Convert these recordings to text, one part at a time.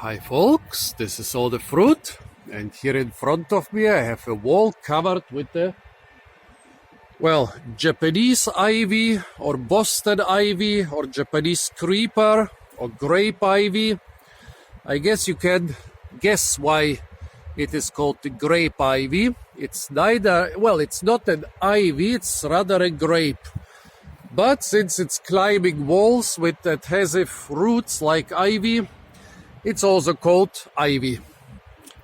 Hi folks, this is all the fruit, and here in front of me I have a wall covered with the, well, Japanese ivy or Boston ivy or Japanese creeper or grape ivy. I guess you can guess why it is called the grape ivy. It's neither, well, it's not an ivy, it's rather a grape. But since it's climbing walls with adhesive roots like ivy, it's also called ivy.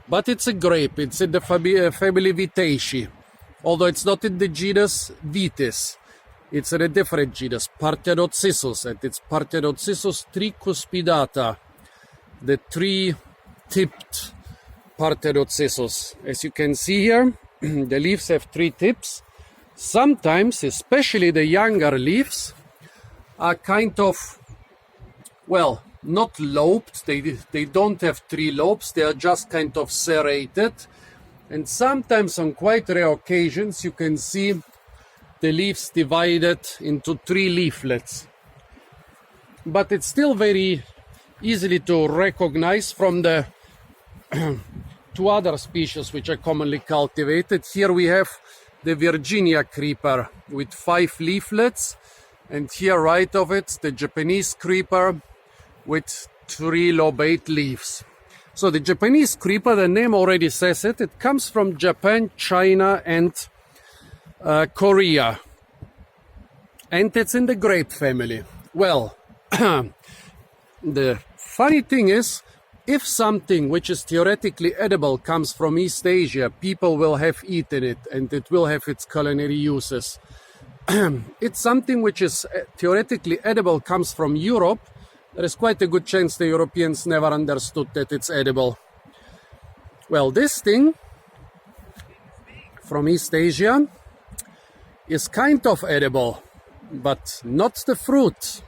But it's a grape, it's in the family Vitaceae. Although it's not in the genus Vitis. It's in a different genus, Parthenocissus, and it's Parthenocissus tricuspidata, the three-tipped Parthenocissus. As you can see here, the leaves have three tips. Sometimes, especially the younger leaves, are kind of, well, not lobed. They don't have three lobes. They are just kind of serrated. And sometimes, on quite rare occasions, you can see the leaves divided into three leaflets. But it's still very easily to recognize from the two other species which are commonly cultivated. Here we have the Virginia creeper with 5 leaflets, and here right of it the Japanese creeper with 3 lobate leaves. So the Japanese creeper, the name already says it, it comes from Japan, China and Korea, and it's in the grape family. Well, the funny thing is, if something which is theoretically edible comes from East Asia, people will have eaten it and it will have its culinary uses. It's something which is theoretically edible comes from Europe. There is quite a good chance the Europeans never understood that it's edible. Well, this thing from East Asia is kind of edible, but not the fruit.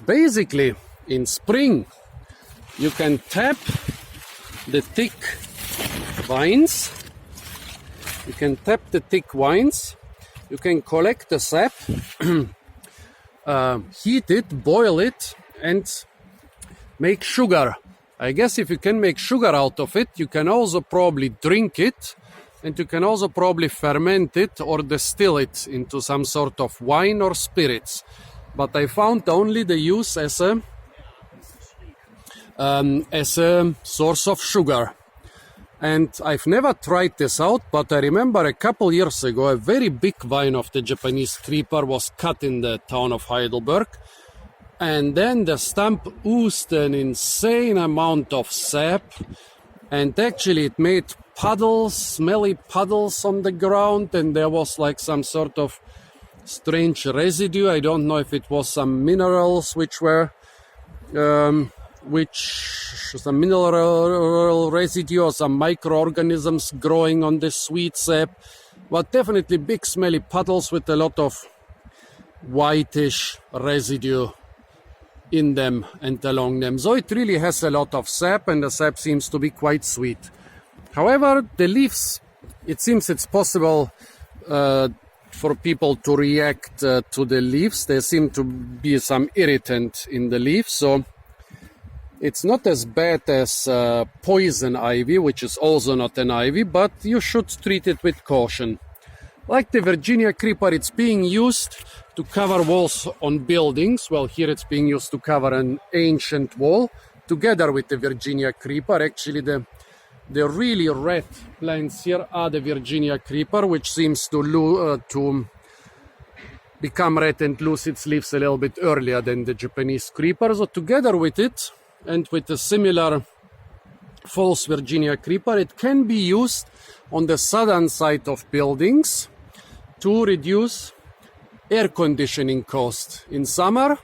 Basically, in spring, you can tap the thick vines. You can tap the thick vines. You can collect the sap, heat it, boil it, and make sugar. I guess if you can make sugar out of it, you can also probably drink it, and you can also probably ferment it or distill it into some sort of wine or spirits. But I found only the use as a source of sugar. And I've never tried this out, but I remember a couple years ago a very big vine of the Japanese creeper was cut in the town of Heidelberg, and then the stump oozed an insane amount of sap, and actually it made puddles, smelly puddles on the ground, and there was like some sort of strange residue. I don't know if it was some minerals which were some mineral residue or some microorganisms growing on the sweet sap, but definitely big smelly puddles with a lot of whitish residue in them and along them. So it really has a lot of sap, and the sap seems to be quite sweet. However, the leaves, it seems it's possible for people to react to the leaves. There seem to be some irritant in the leaves, so it's not as bad as poison ivy, which is also not an ivy, but you should treat it with caution. Like the Virginia creeper, it's being used to cover walls on buildings. Well, here it's being used to cover an ancient wall, together with the Virginia creeper. Actually, the really red plants here are the Virginia creeper, which seems to become red and lose its leaves a little bit earlier than the Japanese creeper. So together with it, and with a similar false Virginia creeper, it can be used on the southern side of buildings to reduce air conditioning cost. In summer,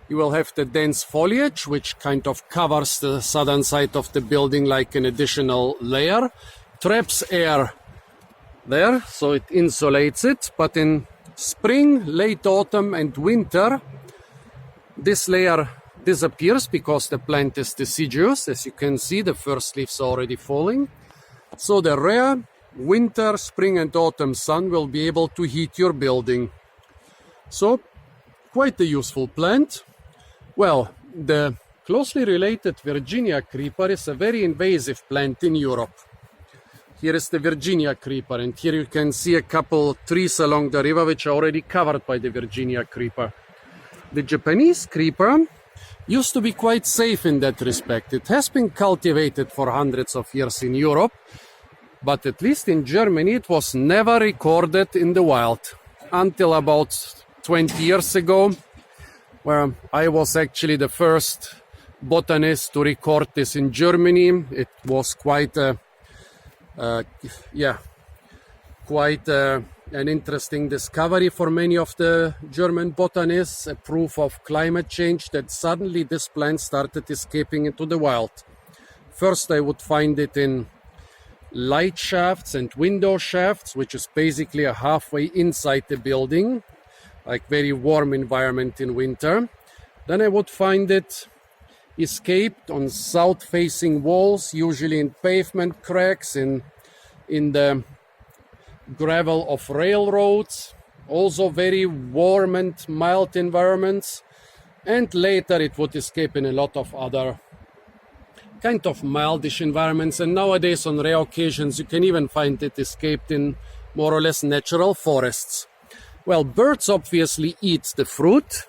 you will have the dense foliage, which kind of covers the southern side of the building like an additional layer, traps air there, so it insulates it. But in spring, late autumn and winter, this layer disappears because the plant is deciduous. As you can see, the first leaves are already falling. So the rare winter, spring and autumn sun will be able to heat your building. So quite a useful plant. Well, the Closely related Virginia creeper is a very invasive plant in Europe. Here is the Virginia creeper, and here you can see a couple trees along the river which are already covered by the Virginia creeper. The Japanese creeper used to be quite safe in that respect. It has been cultivated for hundreds of years in Europe, but at least in Germany it was never recorded in the wild until about 20 years ago, where I was actually the first botanist to record this in Germany. It was quite an interesting discovery for many of the German botanists, a proof of climate change, that suddenly this plant started escaping into the wild. First, I would find it in light shafts and window shafts, which is basically a halfway inside the building, like very warm environment in winter. Then I would find it escaped on south-facing walls, usually in pavement cracks, in the gravel of railroads, also very warm and mild environments. And later it would escape in a lot of other kind of mildish environments. And nowadays, on rare occasions, you can even find it escaped in more or less natural forests. Well, birds obviously eat the fruit.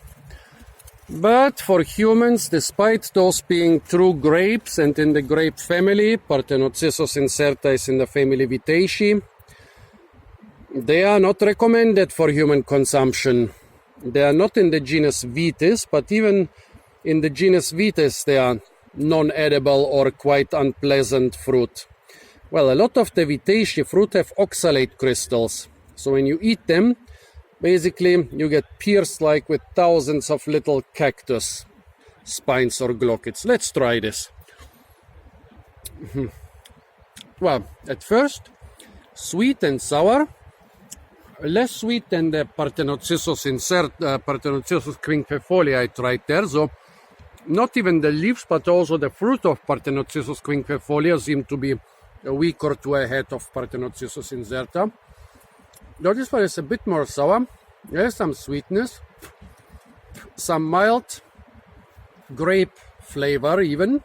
But for humans, despite those being true grapes and in the grape family, Parthenocissus incerta is in the family Vitaceae, they are not recommended for human consumption. They are not in the genus Vitis, but even in the genus Vitis, they are non-edible or quite unpleasant fruit. Well, a lot of the Vitaceae fruit have oxalate crystals. So when you eat them, basically, you get pierced like with thousands of little cactus spines or glochids. Let's try this. Well, at first, sweet and sour. Less sweet than the Parthenocissus quinquefolia I tried there. So not even the leaves, but also the fruit of Parthenocissus quinquefolia seem to be a week or two ahead of Parthenocissus incerta. Now this one is a bit more sour. There's some sweetness, some mild grape flavor even.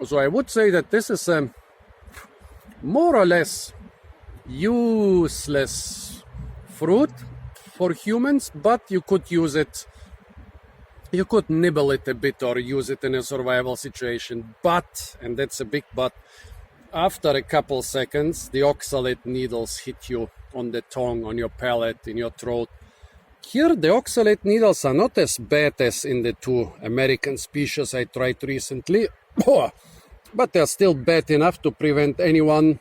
So I would say that this is a more or less useless fruit for humans, but you could use it, you could nibble it a bit or use it in a survival situation. But, and that's a big but, after a couple seconds, the oxalate needles hit you on the tongue, on your palate, in your throat. Here, the oxalate needles are not as bad as in the two American species I tried recently, but they're still bad enough to prevent anyone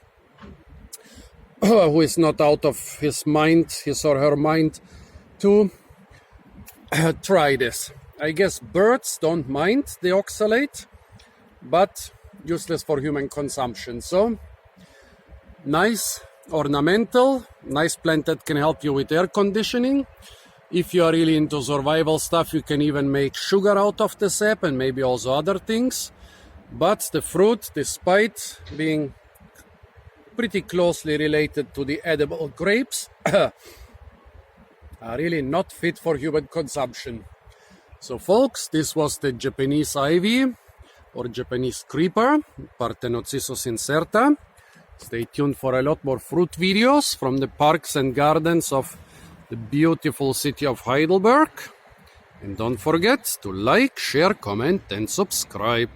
who is not out of his mind, his or her mind, to try this. I guess birds don't mind the oxalate, but useless for human consumption. So, nice, ornamental, nice plant that can help you with air conditioning. If you are really into survival stuff, you can even make sugar out of the sap and maybe also other things. But the fruit, despite being pretty closely related to the edible grapes, are really not fit for human consumption. So folks, this was the Japanese ivy or Japanese creeper, Parthenocissus incerta. Stay tuned for a lot more fruit videos from the parks and gardens of the beautiful city of Heidelberg. And don't forget to like, share, comment and subscribe.